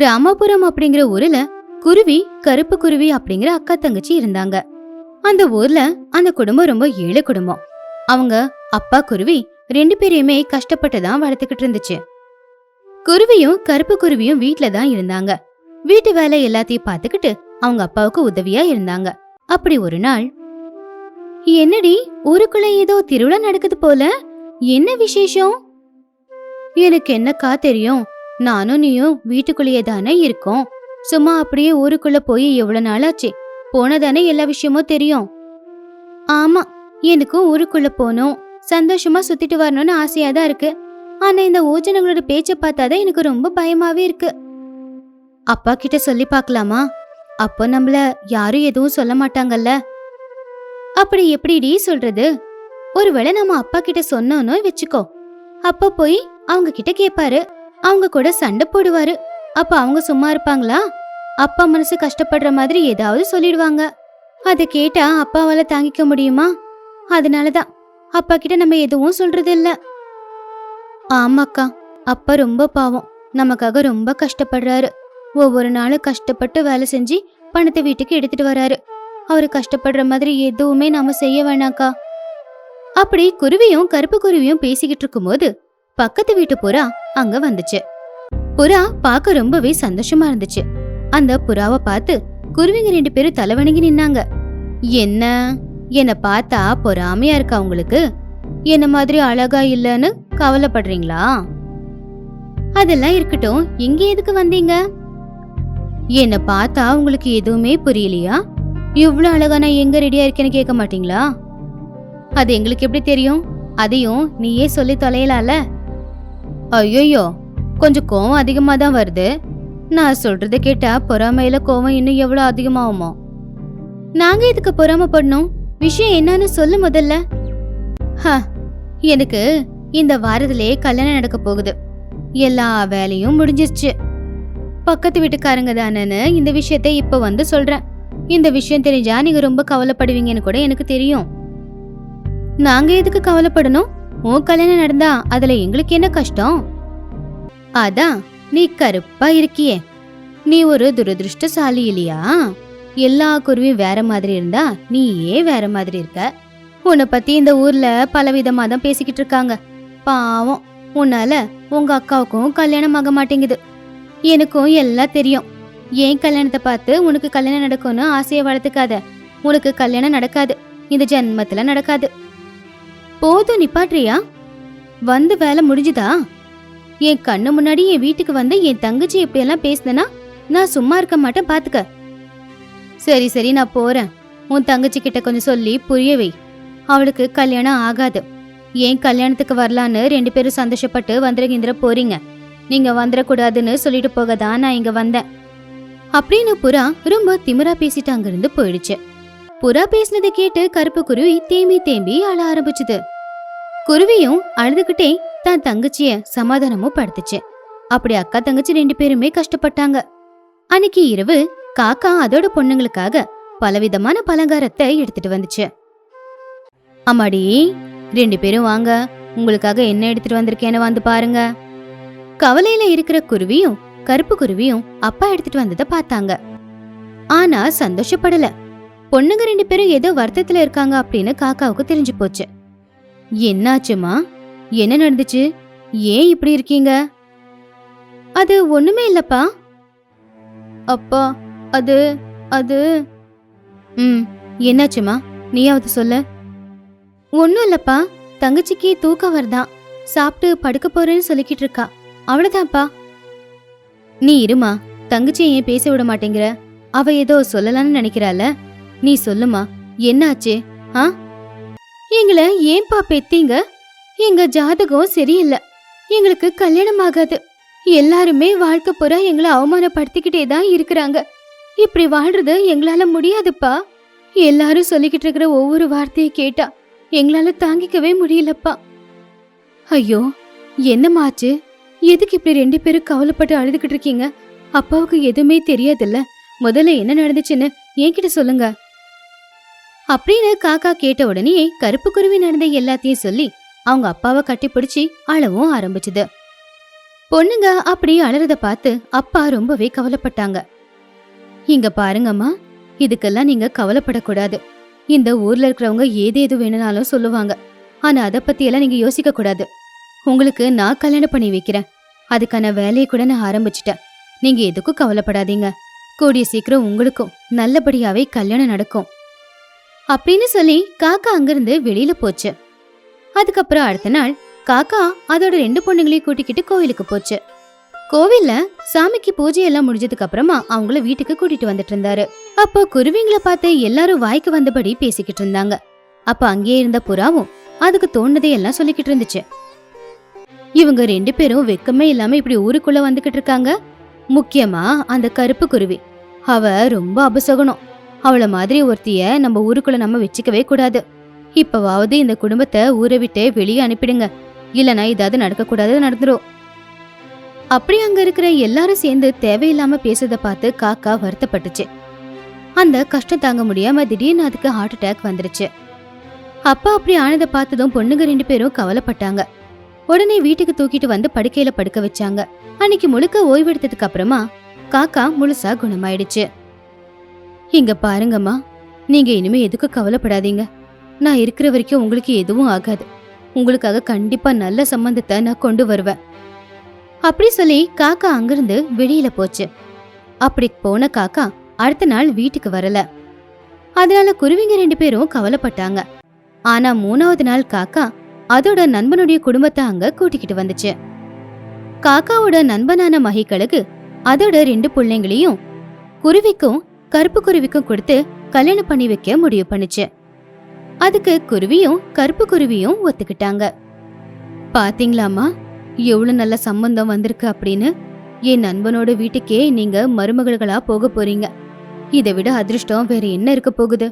ராமாபுரம் அப்படிங்கிற ஊர்ல குருவி கருப்பு குருவி அப்படிங்கிற அக்கா தங்கச்சி இருந்தாங்க. அந்த ஊர்ல அந்த குடும்பம் ரொம்ப ஏழை குடும்பம். அவங்க அப்பா குருவி 2 பேரையுமே கஷ்டப்பட்டுதான் வளர்த்துக்கிட்டு இருந்துச்சு. குருவியும் கருப்பு குருவியும் வீட்ல தான் இருந்தாங்க. வீட்டு வேலை எல்லாத்தையும் பார்த்துக்கிட்டு அவங்க அப்பாவுக்கு உதவியா இருந்தாங்க. அப்படி ஒரு நாள், என்னடி ஊருக்குள்ள ஏதோ திருவிழா நடக்குது போல, என்ன விசேஷம்? எனக்கு என்னக்கா தெரியும், நானும் நீயும் வீட்டுக்குள்ளேயே தானே இருக்கோம். சும்மா அப்படியே ஊருக்குள்ள போய் எவ்வளவு நாள் ஆச்சு, போனதானே எல்லா விஷயமும் தெரியும். ஆமா, எனக்கும் ஊருக்குள்ள போகணும், சந்தோஷமா சுத்திட்டு வரணும்னு ஆசையா தான் இருக்கு. ஆனா இந்த ஊஜனங்களோட பேச்ச பார்த்தாதான் எனக்கு ரொம்ப பயமாவே இருக்கு. அப்பா கிட்ட சொல்லி பார்க்கலாமா? அப்போ நம்மள யாரும் எதுவும் சொல்ல மாட்டாங்கல்ல. அப்படி எப்படிடி சொல்றது? ஒருவேளை நம்ம அப்பா கிட்ட சொன்னோன்னு வச்சுக்கோ, அப்பா போய் அவங்க கிட்ட கேட்பாரு, அவங்க கூட சண்டை போடுவாரு. அப்ப அவங்க சும்மா இருப்பாங்களா? அப்பா மனசு கஷ்டப்படுற மாதிரி ஏதாவது சொல்லிடுவாங்க. அதை கேட்டா அப்பாவால தாங்கிக்க முடியுமா? அதனாலதான் அப்பா கிட்ட நம்ம எதுவும் சொல்றது இல்ல. ஆமாக்கா, அப்பா ரொம்ப பாவம், நமக்காக ரொம்ப கஷ்டப்படுறாரு. ஒவ்வொரு நாளும் கஷ்டப்பட்டு வேலை செஞ்சு பணத்தை வீட்டுக்கு எடுத்துட்டு வராரு. அவரு கஷ்டப்படுற மாதிரி எதுவுமே நாம செய்ய வேணாக்கா. அப்படி குருவியும் கருப்பு குருவியும் பேசிக்கிட்டு இருக்கும்போது பக்கத்து வீட்டு புறா அங்க வந்துச்சு. புறா பார்க்க ரொம்பவே சந்தோஷமா இருந்துச்சு. அந்த புறாவை பார்த்து குருவிங்க 2 பேரும் தலைவணங்கி நின்னாங்க. என்ன பார்த்தா பொறாமையா இருக்கா உங்களுக்கு? என்ன மாதிரி அழகா இல்லன்னு கவலைப்படுறீங்களா? அதெல்லாம் இருக்கட்டும், இங்க எதுக்கு வந்தீங்க? என்ன பார்த்தா உங்களுக்கு எதுவுமே புரியலையா? இவ்வளவு அழகா நான் எங்க ரெடியா இருக்கேன்னு கேட்க மாட்டீங்களா? அது எங்களுக்கு எப்படி தெரியும்? அதையும் நீயே சொல்லி தொலையலால. ஐயோயோ, கொஞ்சம் கோவம் அதிகமா தான் வருது. நான் சொல்றத கேட்டா பொறாமையில கோவம் இன்னும் எவ்வளவு அதிகமாகுமோ? நாங்க இதுக்கு பொறாமப்படணும்? விஷயம் என்னன்னு சொல்லு முதல்ல. எனக்கு இந்த வாரத்திலே கல்யாணம் நடக்க போகுது. எல்லா வேலையும் முடிஞ்சிருச்சு. பக்கத்து வீட்டுக்காரங்க தானேன்னு இந்த விஷயத்த இப்ப வந்து சொல்றேன். இந்த விஷயம் தெரிஞ்சா நீங்க ரொம்ப கவலைப்படுவீங்கன்னு கூட எனக்கு தெரியும். நாங்க எதுக்கு கவலைப்படணும்? உன் கல்யாணம் நடந்தா அதுல எங்களுக்கு என்ன கஷ்டம்? அதான் நீ கருப்பா இருக்கியே, நீ ஒரு துரதிருஷ்டசாலி இல்லையா? எல்லா குருவியும் வேற மாதிரி இருந்தா நீ ஏன் வேற மாதிரி இருக்க? உன்னை பத்தி இந்த ஊர்ல பலவிதமா தான் பேசிக்கிட்டு இருக்காங்க. பாவம், உன்னால உங்க அக்காவுக்கும் கல்யாணம் ஆக மாட்டேங்குது. எனக்கும் எல்லாம் தெரியும். ஏன் கல்யாணத்தை பார்த்து உனக்கு கல்யாணம் நடக்கும்னு ஆசையை வளர்த்துக்காத. உனக்கு கல்யாணம் நடக்காது, இந்த ஜென்மத்துல நடக்காது. போதும், நிப்பாட்றியா? வந்து வேலை முடிஞ்சுதா? என் கண்ணு முன்னாடி என் வீட்டுக்கு வந்து என் தங்கச்சி எப்படியெல்லாம் பேசுனா நான் சும்மா இருக்க மாட்டேன், பாத்துக்க. சரி சரி, நான் போறேன். உன் தங்கச்சி கிட்ட கொஞ்சம் சொல்லி புரிய வை. அவளுக்கு கல்யாணம் ஆகாது. ஏன் கல்யாணத்துக்கு வரலான்னு 2 பேரும் சந்தோஷப்பட்டு வந்துருகின்ற போறீங்க. நீங்க வந்துடக்கூடாதுன்னு சொல்லிட்டு போகதான் நான் இங்க வந்தேன் அப்படின்னு புறா ரொம்ப திமிரா பேசிட்டு அங்கிருந்து போயிடுச்சு. புறா பேசினதை கேட்டு கருப்பு குருவி தேம்பி அழ ஆரம்பிச்சுது. குருவியும் அழுதுகிட்டே தான் தங்கச்சிய சமாதானமும் படுத்துச்சு. அப்படி அக்கா தங்கச்சி 2 பேருமே கஷ்டப்பட்டாங்க. அன்னைக்கு இரவு காக்கா அதோட பொண்ணுங்களுக்காக பலவிதமான பலகாரத்தை எடுத்துட்டு வந்துச்சு. அம்மாடி, 2 பேரும் வாங்க, உங்களுக்காக என்ன எடுத்துட்டு வந்திருக்கேன்னு வந்து பாருங்க. கவலையில இருக்கிற குருவியும் கருப்பு குருவியும் அப்பா எடுத்துட்டு வந்ததை பார்த்தாங்க. ஆனா சந்தோஷப்படல. பொண்ணுங்க 2 பேரும் ஏதோ வருத்தத்துல இருக்காங்க அப்படின்னு காக்காவுக்கு தெரிஞ்சு போச்சு. என்னாச்சுமா? என்ன நடந்துச்சு? ஏன் இப்படி இருக்கீங்க? அது ஒண்ணுமே இல்லப்பா. அப்பா, அது அது என்னாச்சுமா? நீயாவது சொல்ல. ஒன்னும் இல்லப்பா, தங்கச்சிக்கு தூக்கம் வருதான், சாப்பிட்டு படுக்க போறேன்னு சொல்லிக்கிட்டு இருக்கா, அவ்வளவுதான்ப்பா. நீ இருமா, தங்கச்சியை ஏன் பேச விட மாட்டேங்கிற? அவ ஏதோ சொல்லலான்னு நினைக்கிறாள. நீ சொல்லுமா, என்னாச்சு? எங்களை ஏன்பா பெத்தீங்க? எங்க ஜாதகம் சரியில்லை, எங்களுக்கு கல்யாணம் ஆகாது. எல்லாருமே வாழ்க்கை பூரா எங்களை அவமானப்படுத்திக்கிட்டே தான் இருக்கிறாங்க. இப்படி வாழ்றது எங்களால முடியாதுப்பா. எல்லாரும் சொல்லிக்கிட்டு இருக்கிற ஒவ்வொரு வார்த்தையை கேட்டா எங்களால தாங்கிக்கவே முடியலப்பா. ஐயோ, என்னமாச்சு? எதுக்கு இப்படி 2 பேரும் கவலைப்பட்டு அழுதுகிட்டு இருக்கீங்க? அப்பாவுக்கு எதுவுமே தெரியாதுல்ல, முதல்ல என்ன நடந்துச்சுன்னு என்கிட்ட சொல்லுங்க அப்படின்னு காக்கா கேட்ட உடனே கருப்பு குருவி நடந்த எல்லாத்தையும் சொல்லி அவங்க அப்பாவை கட்டி பிடிச்சி அழவும் ஆரம்பிச்சுது. பொண்ணுங்க அப்படி அலறத பார்த்து அப்பா ரொம்பவே கவலைப்பட்டாங்க. இங்க பாருங்கம்மா, இதுக்கெல்லாம் நீங்க கவலைப்படக்கூடாது. இந்த ஊர்ல இருக்கிறவங்க ஏதேது வேணும்னாலும் சொல்லுவாங்க. ஆனா அத பத்தி எல்லாம் நீங்க யோசிக்க கூடாது. உங்களுக்கு நான் கல்யாணம் பண்ணி வைக்கிறேன். அதுக்கான வேலையை கூட நான் ஆரம்பிச்சிட்டேன். நீங்க எதுக்கும் கவலைப்படாதீங்க. கூடிய சீக்கிரம் உங்களுக்கும் நல்லபடியாவே கல்யாணம் நடக்கும் அப்படின்னு சொல்லி காக்கா அங்கிருந்து வெளியில போச்சு. அதுக்கப்புறம் அடுத்த நாள் காக்கா அதோட 2 பொண்ணுங்களையும் கூட்டிக்கிட்டு கோவிலுக்கு போச்சு. கோவில்ல சாமிக்கு பூஜை எல்லாம் முடிஞ்சதுக்கு அப்புறமா அவங்கள வீட்டுக்கு கூட்டிட்டு வந்துட்டு இருந்தாரு. அப்போ குருவிங்களை பார்த்து எல்லாரும் வாய்க்கு வந்தபடி பேசிக்கிட்டு இருந்தாங்க. அப்ப அங்கேயே இருந்த புறாவும் அதுக்கு தோணுதே எல்லாம் சொல்லிக்கிட்டு இருந்துச்சு. இவங்க 2 பேரும் வெக்கமே இல்லாம இப்படி ஊருக்குள்ள வந்துகிட்டு இருக்காங்க. முக்கியமா அந்த கருப்பு குருவி, அவ ரொம்ப அபசகனம். அவள மாதிரி ஒருத்திய நம்ம ஊருக்குள்ள நம்ம வச்சுக்கவே கூடாது. இப்பவாவது இந்த குடும்பத்தை ஊரை விட்டு வெளியே அனுப்பிடுங்க, இல்லனா ஏதாவது நடக்க கூடாது நடந்துரும். அப்படி அங்க இருக்கிற எல்லாரும் சேர்ந்து தேவையில்லாம பேசுறத பார்த்து காக்கா வருத்தப்பட்டுச்சு. அந்த கஷ்டம் தாங்க முடியாம திடீர்னு அதுக்கு ஹார்ட் அட்டாக் வந்துருச்சு. அப்பா அப்படி ஆனதை பார்த்ததும் பொண்ணுங்க 2 பேரும் கவலைப்பட்டாங்க. உடனே வீட்டுக்கு தூக்கிட்டு வந்து படுக்கையில படுக்க வச்சாங்க. அன்னைக்கு முழுக்க ஓய்வெடுத்ததுக்கு அப்புறமா காக்கா முழுசா குணமாயிடுச்சு. இங்க பாருங்கம்மா, நீங்க இனிமே எதுக்கும் கவலைப்படாதீங்க. நான் இருக்கிற வரைக்கும் உங்களுக்கு எதுவும் ஆகாது. உங்களுக்காக கண்டிப்பா நல்ல சம்பந்தத்தை நான் கொண்டு வருவேன் அப்படி சொல்லி காக்கா அங்கிருந்து வெளியில போச்சு. அப்படி போன காக்கா அடுத்த நாள் வீட்டுக்கு வரல. அதனால குருவிங்க 2 பேரும் கவலைப்பட்டாங்க. ஆனா 3வது நாள் காக்கா அதோட நண்பனுடைய குடும்பத்தை அங்க கூட்டிக்கிட்டு வந்துச்சு. காக்காவோட நண்பனான மகிகளுக்கு அதோட 2 பிள்ளைங்களையும் குருவிக்கும் கருப்பு குருவிக்கும் கொடுத்து கல்யாணம் பண்ணி வைக்க முடிவு பண்ணுச்சு. அதுக்கு குருவியும் கருப்பு குருவியும் ஒத்துக்கிட்டாங்க. பாத்தீங்களாமா, எவ்வளவு நல்ல சம்பந்தம் வந்திருக்கு அப்படின்னு. என் நண்பனோட வீட்டுக்கே நீங்க மருமகள்களா போக போறீங்க. இதை விட அதிர்ஷ்டம் வேற என்ன இருக்க போகுது?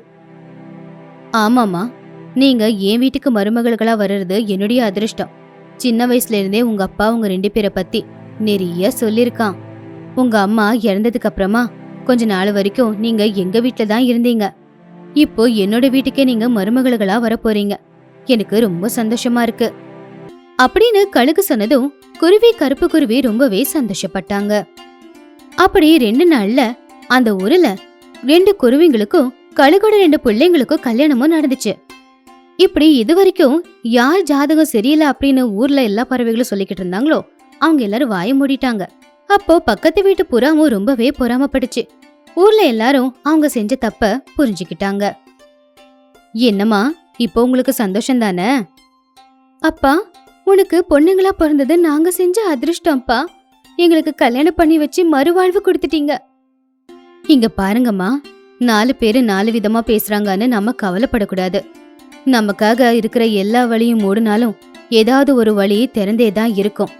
ஆமாமா, நீங்க என் வீட்டுக்கு மருமகள்களா வர்றது என்னுடைய அதிர்ஷ்டம். சின்ன வயசுல இருந்தே உங்க அப்பா உங்க 2 பேரை பத்தி நிறைய சொல்லிருக்கான். உங்க அம்மா இறந்ததுக்கு அப்புறமா கொஞ்ச நாள் வரைக்கும் நீங்க எங்க வீட்டுல தான் இருந்தீங்க. இப்போ என்னோட வீட்டுக்கே நீங்க மருமகள்களா வர போறீங்க. எனக்கு ரொம்ப சந்தோஷமா இருக்கு அப்படின்னு கழுகு சொன்னதும் குருவி கருப்பு குருவி ரொம்பவே சந்தோஷப்பட்டாங்க. அப்படி 2 நாள்ல அந்த ஊர்ல 2 குருவிங்களுக்கும் கழுகோட 2 பிள்ளைங்களுக்கும் கல்யாணமும் நடந்துச்சு. இப்படி இதுவரைக்கும் யார் ஜாதகம் சரியில்லை அப்படின்னு ஊர்ல எல்லா பறவைகளும் சொல்லிக்கிட்டு இருந்தாங்களோ அவங்க எல்லாரும் வாய மூடிட்டாங்க. அப்போ பக்கத்து வீட்டு புறாவும் ரொம்பவே பொறாமப்பட்டுச்சு. ஊர்ல எல்லாரும் அவங்க செஞ்ச தப்ப புரிஞ்சுக்கிட்டாங்க. என்னம்மா, இப்போ உங்களுக்கு சந்தோஷம் தானே? அப்பா, உனக்கு பொண்ணுங்களா பிறந்தது நாங்க செஞ்ச அதிர்ஷ்டம்ப்பா. எங்களுக்கு கல்யாணம் பண்ணி வச்சு மறுவாழ்வு கொடுத்துட்டீங்க. இங்க பாருங்கம்மா, 4 பேரு 4 விதமா பேசுறாங்கன்னு நம்ம கவலைப்படக்கூடாது. நமக்காக இருக்கிற எல்லா வழியும் மூடினாலும் ஏதாவது ஒரு வழி திறந்தேதான் இருக்கும்.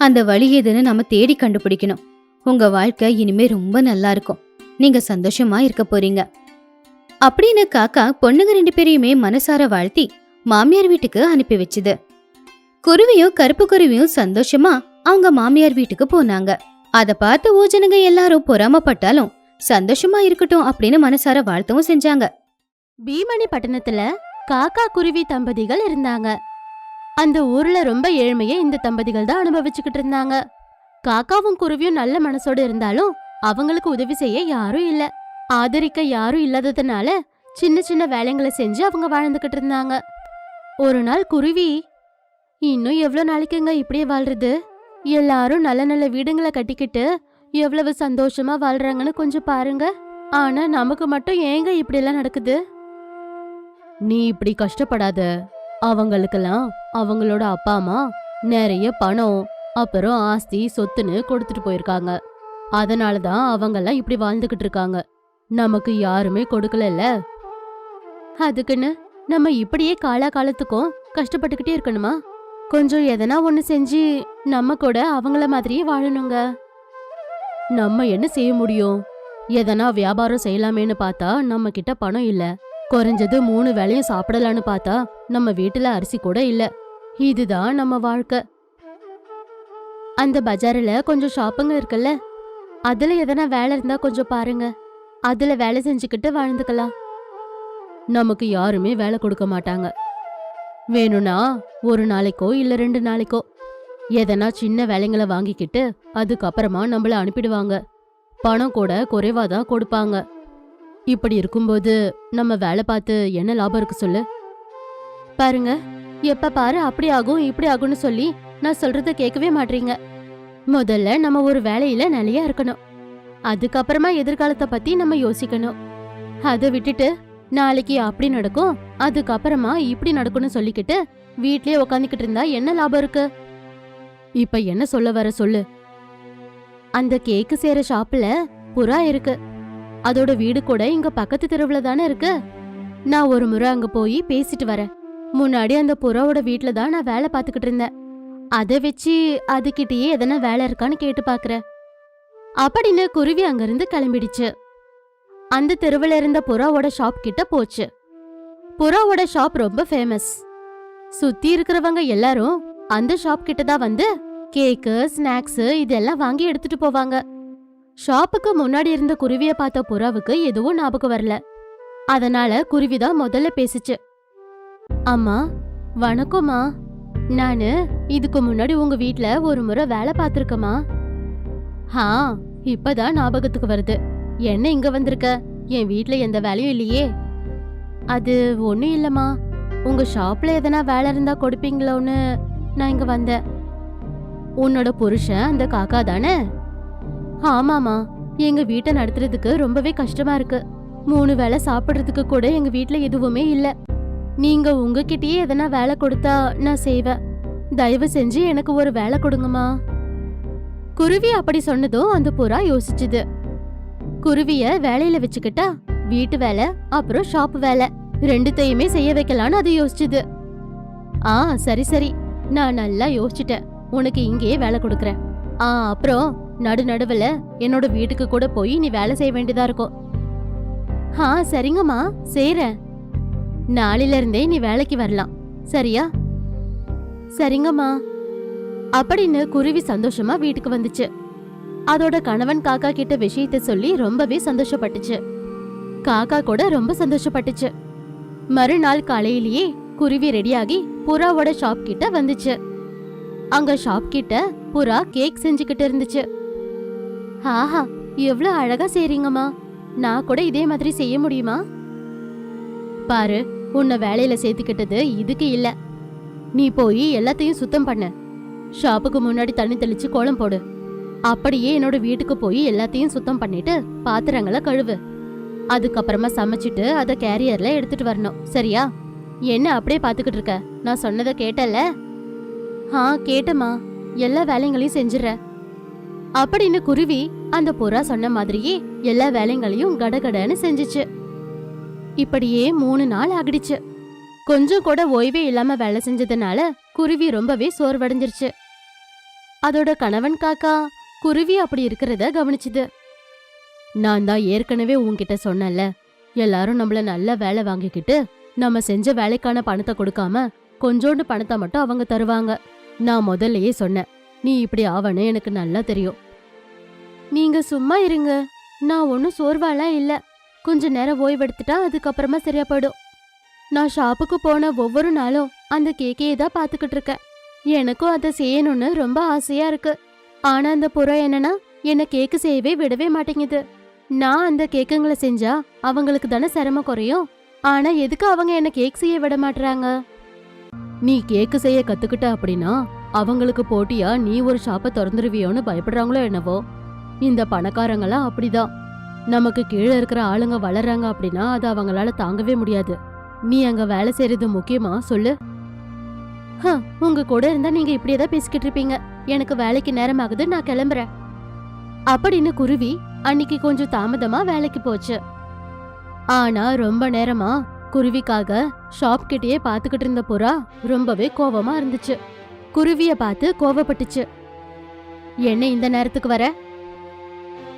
அந்த வழி எதுன்னு நம்ம தேடி கண்டுபிடிக்கணும். உங்க வாழ்க்கை இனிமே ரொம்ப நல்லா இருக்கும். நீங்க சந்தோஷமா இருக்க போறீங்க அப்படின்னு காக்கா பொண்ணுங்க 2 பேரையுமே மனசார வாழ்த்தி மாமியார் வீட்டுக்கு அனுப்பி வச்சுது. குருவியும் கருப்பு குருவியும் சந்தோஷமா அவங்க மாமியார் வீட்டுக்கு போனாங்க. அத பார்த்து ஊஜனங்க எல்லாரும் பொறாமப்பட்டாலும் சந்தோஷமா இருக்கட்டும் அப்படின்னு மனசார வாழ்த்தவும் செஞ்சாங்க. பீமணி பட்டணத்துல காக்கா குருவி தம்பதிகள் இருந்தாங்க. அந்த ஊர்ல ரொம்ப ஏழ்மையை இந்த தம்பதிகள் தான் அனுபவிச்சுக்கிட்டு இருந்தாங்க. காக்காவும் குருவியும் நல்ல மனசோட இருந்தாலும் அவங்களுக்கு உதவி செய்ய யாரும் இல்ல. ஆதரிக்க யாரும் இல்லாததுனால சின்ன சின்ன வேலைங்களை செஞ்சு அவங்க வாழ்ந்துகிட்டு இருந்தாங்க. ஒரு நாள் குருவி, இன்னும் எவ்வளவு நாளைக்குங்க இப்படியே வாழ்றது? எல்லாரும் நல்ல நல்ல வீடுங்களை கட்டிக்கிட்டு எவ்வளவு சந்தோஷமா வாழ்றாங்கன்னு கொஞ்சம் பாருங்க. ஆனா நமக்கு மட்டும் ஏங்க இப்படி எல்லாம் நடக்குது? நீ இப்படி கஷ்டப்படாத. அவங்களுக்கெல்லாம் அவங்களோட அப்பா அம்மா நிறைய பணம் அப்புறம் ஆஸ்தி சொத்துன்னு கொடுத்துட்டு போயிருக்காங்க. அதனாலதான் அவங்கெல்லாம் இப்படி வாழ்ந்துகிட்டு இருக்காங்க. நமக்கு யாருமே கொடுக்கல. அதுக்குன்னு நம்ம இப்படியே காலத்துக்கும் கஷ்டப்பட்டுக்கிட்டே இருக்கணுமா? கொஞ்சம் எதனா ஒண்ணு செஞ்சு நம்ம கூட அவங்கள மாதிரியே வாழணுங்க. நம்ம என்ன செய்ய முடியும்? எதனா வியாபாரம் செய்யலாமேன்னு பார்த்தா நம்ம கிட்ட பணம் இல்ல. குறைஞ்சது 3 வேளையும் சாப்பிடலான்னு பார்த்தா நம்ம வீட்டுல அரிசி கூட இல்ல. இதுதான் நம்ம வாழ்க்கை. அந்த பஜார்ல கொஞ்சம் ஷாப்புங்க இருக்குல்ல, அதுல எதனா வேலை இருந்தா கொஞ்சம் பாருங்க. அதுல வேலை செஞ்சுக்கிட்டு வாழ்ந்துக்கலாம். நமக்கு யாருமே வேலை கொடுக்க மாட்டாங்க. வேணும்னா ஒரு நாளைக்கோ இல்ல 2 நாளைக்கோ எதனா சின்ன வேலைங்களை வாங்கிக்கிட்டு அதுக்கப்புறமா நம்மள அனுப்பிடுவாங்க. பணம் கூட குறைவாதான் கொடுப்பாங்க. இப்படி இருக்கும்போது நம்ம வேலை பார்த்து என்ன லாபம் இருக்கு சொல்லு? பாருங்க, எப்ப பாரு அப்படி ஆகும் இப்படி ஆகும்னு சொல்லி நான் சொல்றத கேட்கவே மாட்டீங்க. முதல்ல நம்ம ஒரு வேலையில நிலையா இருக்கணும். அதுக்கப்புறமா எதிர்காலத்தை பத்தி நம்ம யோசிக்கணும். அதை விட்டுட்டு நாளைக்கு அப்படி நடக்கும் அதுக்கப்புறமா இப்படி நடக்கும்னு சொல்லிக்கிட்டு வீட்லயே உக்காந்துக்கிட்டு இருந்தா என்ன லாபம் இருக்கு? இப்ப என்ன சொல்ல வர சொல்லு? அந்த கேக்கு சேர ஷாப்ல புறா இருக்கு. அதோட வீடு கூட இங்க பக்கத்து தெருவுல தானே இருக்கு. நான் ஒரு முறை அங்க போய் பேசிட்டு வரேன். முன்னாடி அந்த புறாவோட வீட்ல தான் நான் வேலை பார்த்துக்கிட்டு இருந்தேன். அதை வச்சு அதுகிட்டயே எதனா வேலை இருக்கான்னு கேட்டு பாக்குறேன் அப்படின்னு குருவி அங்கிருந்து கிளம்பிடுச்சு. அந்த தெருவுல இருந்த புறாவோட ஷாப் கிட்ட போச்சு. புறாவோட ஷாப் ரொம்ப ஃபேமஸ். சுத்தி இருக்கிறவங்க எல்லாரும் அந்த ஷாப் கிட்ட தான் வந்து கேக்கு ஸ்நாக்ஸ் இதெல்லாம் வாங்கி எடுத்துட்டு போவாங்க. ஷாப்புக்கு முன்னாடி இருந்த குருவிய பார்த்த புறாவுக்கு எதுவும் ஞாபகம் வரல. அதனால குருவிதான் முதல்ல பேசிச்சு. அம்மா வணக்கம்மா, நானு இதுக்கு முன்னாடி உங்க வீட்ல ஒரு முறை வேலை பார்த்திருக்கமா? ஹா, இப்பதான் ஞாபகத்துக்கு வருது. என்ன இங்க வந்திருக்க? என் வீட்ல எந்த வேலையும் இல்லையே. அது ஒண்ணும் இல்லம்மா, உங்க ஷாப்ல எதனா வேலை இருந்தா கொடுப்பீங்களோன்னு நான் இங்க வந்தேன். உன்னோட புருஷன் அந்த காக்கா தானே? ஆமாமா, எங்க வீட்டை நடத்துறதுக்கு ரொம்பவே கஷ்டமா இருக்கு. 3 வேளை சாப்பிடுறதுக்கு கூட எங்க வீட்ல எதுவுமே இல்ல. நீங்க உங்ககிட்டயே எதனா வேலை கொடுத்தா நான் செய்வேன். தயவு செஞ்சு எனக்கு ஒரு வேலை கொடுங்கம்மா. குருவி அப்படி சொன்னதும் அந்த புறா யோசிச்சுது. குருவிய வேலையில வச்சுக்கிட்டா வீட்டு வேலை அப்புறம் ஷாப் வேலை ரெண்டுத்தையுமே செய்ய வைக்கலான்னு அது யோசிச்சுது. சரி சரி, நான் நல்லா யோசிச்சுட்டேன். உனக்கு இங்கேயே வேலை கொடுக்கறேன். அப்புறம் நடுவுல என்னோட வீட்டுக்கு கூட போய் நீ வேலை செய்ய வேண்டியதா இருக்கும். சரிங்கம்மா, செய்றேன். நாளையில இருந்தே நீ வேலைக்கு வரலாம், சரியா? சரிங்கம்மா அப்படின்னு குருவி சந்தோஷமா வீட்டுக்கு வந்துச்சு. அதோட கணவன் காக்கா கிட்ட விஷயத்தை சொல்லி ரொம்பவே சந்தோஷப்பட்டுச்சு. காக்கா கூட ரொம்ப சந்தோஷப்பட்டுச்சு. மறுநாள் காலையிலேயே குருவி ரெடியாகி புறாவோட ஷாப் கிட்ட வந்துச்சு. அங்க ஷாப் கிட்ட புறா கேக் செஞ்சுக்கிட்டு இருந்துச்சு. ஆஹா, எவ்வளவு அழகா செய்றீங்கம்மா. நான் கூட இதே மாதிரி செய்ய முடியுமா? பாரு, உன்னை வேலையில சேர்த்துக்கிட்டது இதுக்கு இல்ல. நீ போய் எல்லாத்தையும் சுத்தம் பண்ண. ஷாப்புக்கு முன்னாடி தண்ணி தெளிச்சு கோலம் போடு. அப்படியே என்னோட வீட்டுக்கு போய் எல்லாத்தையும் சுத்தம் பண்ணிட்டு பாத்திரங்களை கழுவு. அதுக்கப்புறமா சமைச்சிட்டு அதை கேரியர்ல எடுத்துட்டு வரணும், சரியா? என்ன அப்படியே பாத்துக்கிட்டு இருக்க? நான் சொன்னதை கேட்டல? கேட்டமா, எல்லா வேலைங்களையும் செஞ்சிடற அப்படின்னு குருவி அந்த புறா சொன்ன மாதிரியே எல்லா வேலைங்களையும் கடகடன்னு செஞ்சுச்சு. இப்படியே 3 நாள் ஆகிடுச்சு. கொஞ்சம் கூட ஓய்வே இல்லாம வேலை செஞ்சதுனால குருவி ரொம்பவே சோர்வடைஞ்சிருச்சு. அதோட கணவன் காக்கா குருவி அப்படி இருக்கிறத கவனிச்சுது. நான் தான் ஏற்கனவே உன்கிட்ட சொன்னல, எல்லாரும் நம்மள நல்ல வேலை வாங்கிக்கிட்டு நம்ம செஞ்ச வேலைக்கான பணத்தை கொடுக்காம கொஞ்சோண்டு பணத்தை மட்டும் அவங்க தருவாங்க. நான் முதல்லயே சொன்னேன், நீ இப்படி ஆவன்னு எனக்கு நல்லா தெரியும். நீங்க சும்மா இருங்க, நான் ஒன்னும் சோர்வாலாம் இல்ல. கொஞ்ச நேரம் ஓய்வெடுத்துட்டா அதுக்கப்புறமா சரியா போயிடும். நான் ஷாப்புக்கு போன ஒவ்வொரு நாளும் அந்த கேக்கையே தான் பாத்துக்கிட்டு இருக்கேன். எனக்கும் அதை செய்யணும்னு ரொம்ப ஆசையா இருக்கு. ஆனா அந்த புறா என்னன்னா என்ன கேக்கு செய்யவே விடவே மாட்டேங்குது. நான் அந்த கேக்குங்களை செஞ்சா அவங்களுக்கு தானே சிரமம் குறையும். ஆனா எதுக்கு அவங்க என்ன கேக் செய்ய விட மாட்டறாங்க? நீ கேக்கு செய்ய கத்துக்கிட்ட அப்படின்னா அவங்களுக்கு போட்டியா நீ ஒரு ஷாப்பை திறந்துருவியோன்னு பயப்படுறாங்களோ என்னவோ. இந்த பணக்காரங்களாம் அப்படிதான். நமக்கு கீழே இருக்கிற ஆளுங்க வளர்றாங்க அப்படின்னா அது அவங்களால தாங்கவே முடியாது. நீ அங்க வேலை செய்யறது முக்கியமா சொல்லு? உங்க கூட இருந்தா நீங்க இப்படியேதான் பேசிக்கிட்டு இருப்பீங்க. எனக்கு வேலைக்கு நேரம் ஆகுது, நான் கிளம்புறேன் அப்படின்னு குருவி அன்னைக்கு கொஞ்சம் தாமதமா வேலைக்கு போச்சு. ஆனா ரொம்ப நேரமா குருவிக்காக ஷாப் கிட்டயே பாத்துக்கிட்டு இருந்த புறா ரொம்பவே கோவமா இருந்துச்சு. குருவிய பார்த்து கோவப்பட்டுச்சு. என்ன இந்த நேரத்துக்கு வர?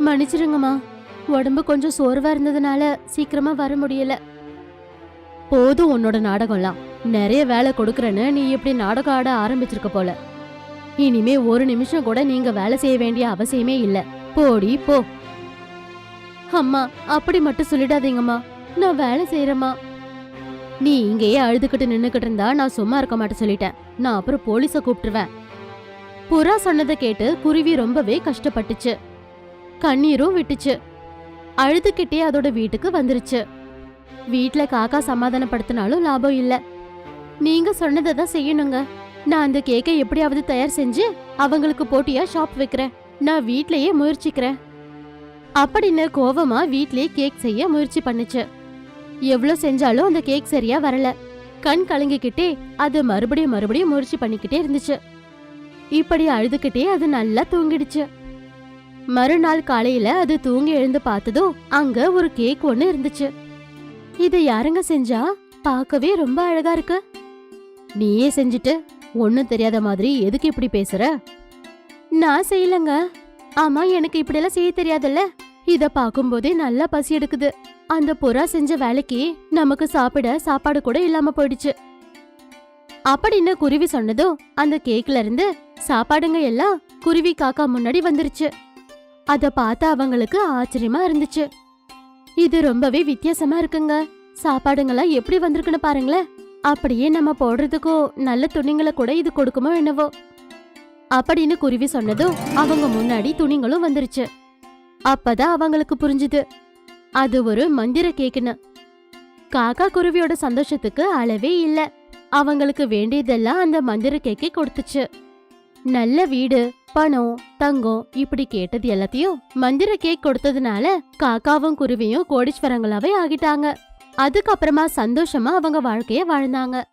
மன்னிச்சிருங்கம்மா, உடம்பு கொஞ்சம் சோர்வா இருந்ததுனால சீக்கிரமா வர முடியல. போதும் உன்னோட நாடகம்லாம். நிறைய வேலை கொடுக்கறன்னு நீ இப்படி நாடகம் ஆட ஆரம்பிச்சிருக்க போல. இனிமே ஒரு நிமிஷம் கூட நீங்க வேலை செய்ய வேண்டிய அவசியமே இல்ல. போடி போ. அம்மா, அப்படி மட்டும் சொல்லிடாதீங்கம்மா, நான் வேலை செய்யறேம்மா. நீ இங்கேயே அழுதுகிட்டு நின்னுக்கிட்டு இருந்தா நான் சும்மா இருக்க மாட்டேன் சொல்லிட்டேன். நான் அப்புறம் போலீஸ கூப்பிட்டுருவேன். புறா சொன்னதை கேட்டு குருவி ரொம்பவே கஷ்டப்பட்டுச்சு. கண்ணீரும் விட்டுச்சு. அழுதுகிட்டே அதோட வீட்டுக்கு வந்துருச்சு. வீட்ல காக்கா சமாதானப்படுத்தினாலும் லாபம் இல்ல. நீங்க சொன்னதை தான் செய்யணுங்க. நான் அந்த கேக்கை எப்படியாவது தயார் செஞ்சு அவங்களுக்கு போட்டியா ஷாப் வைக்கிறேன். நான் வீட்லயே முயற்சிக்கிறேன் அப்படின்னு கோவமா வீட்லயே கேக் செய்ய முயற்சி பண்ணுச்சு. எவ்வளவு செஞ்சாலும் அந்த கேக் சரியா வரல. கண் கலங்கிக்கிட்டே அது மறுபடியும் முயற்சி பண்ணிக்கிட்டே இருந்துச்சு. இப்படி அழுதுகிட்டே அது நல்லா தூங்கிடுச்சு. மறுநாள் காலையில அது தூங்கி எழுந்து பார்த்ததும் அங்க ஒரு கேக் ஒண்ணு இருந்துச்சு. இத யாருங்க செஞ்சா? பார்க்கவே ரொம்ப அழகா இருக்கு. நீயே செஞ்சுட்டு ஒண்ணும் தெரியாத மாதிரி எதுக்கு இப்படி பேசுற? நான் செய்யலங்க. ஆமா, எனக்கு இப்படியெல்லாம் செய்ய தெரியாதுல்ல. இத பாக்கும்போதே நல்லா பசி எடுக்குது. அந்த புறா செஞ்ச வேலைக்கு நமக்கு சாப்பிட சாப்பாடு கூட இல்லாம போயிடுச்சு அப்படின்னு குருவி சொன்னதும் அந்த கேக்ல இருந்து சாப்பாடுங்க எல்லாம் குருவி காக்கா முன்னாடி வந்துருச்சு. அத பார்த்து அவங்களுக்கு ஆச்சரியமா இருந்துச்சு. இது ரொம்பவே வித்தியாசமா இருக்குங்க. சாப்பாடுங்கெல்லாம் எப்படி வந்திருக்குன்னு பாருங்களேன். அப்படியே நம்ம போடுறதுக்கும் நல்ல துணிங்களை கூட இது கொடுக்குமோ என்னவோ அப்படின்னு குருவி சொன்னதும் அவங்க முன்னாடி துணிங்களும் வந்துருச்சு. அப்பதான் அவங்களுக்கு புரிஞ்சுது அது ஒரு மந்திர கேக்குன்னு. காக்கா குருவியோட சந்தோஷத்துக்கு அளவே இல்ல. அவங்களுக்கு வேண்டியதெல்லாம் அந்த மந்திர கேக்கை கொடுத்துச்சு. நல்ல வீடு, பணம், தங்கம் இப்படி கேட்டது எல்லாத்தையும் மந்திர கேக் கொடுத்ததுனால காக்காவும் குருவியும் கோடீஸ்வரங்களாவே ஆகிட்டாங்க. அதுக்கப்புறமா சந்தோஷமா அவங்க வாழ்க்கைய வாழ்ந்தாங்க.